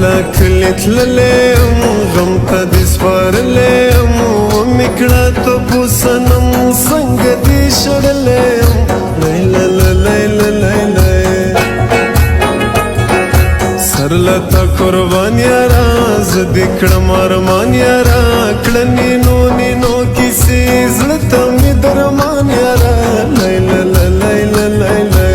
کله کلی تللی یم غم ته دې سپارلی یم ومې کړه تپوسنم څنګه دې شړلی یم لیله لیله لیله سرلته قربان یاره زه دې کړم ارمان یاره کړه نینو نینو کیسې زړه ته مې درمان یاره لیله لیله لیله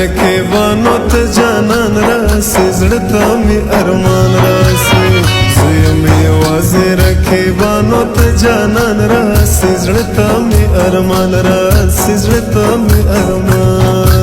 رقیبانو ته جانان راسي زړه ته مې ارمان راسي زه یم یوازې رقیبانو ته جانان راسي زړه ته مې ارمان راسي زړه ته مې ارمان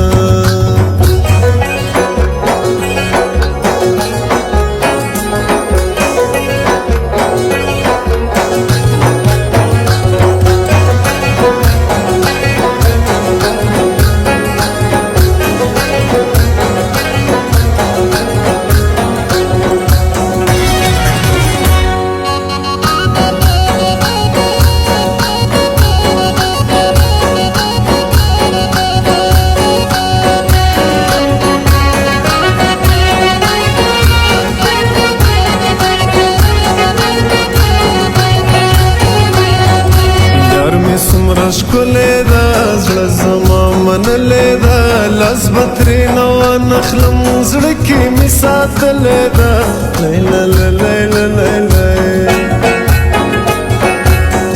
ښکلی ده زړه زما منلی ده لاس به ترېنه وانخلم زړه کې مې ساتلی ده لیله لیله لیله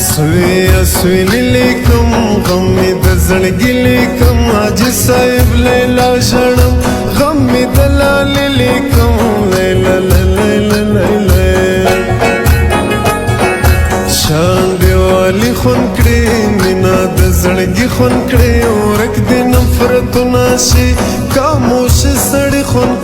سوی اسویلي لیکم غم مې د زړګي لیکم حاجي صاحب لیلا ژړم غم مې د لالې لیکم لیله لیله لیله شان دیوالی خون کړي مینا د زړګي خون کړي ورک دې نفرتونه شي خاموش سړی خون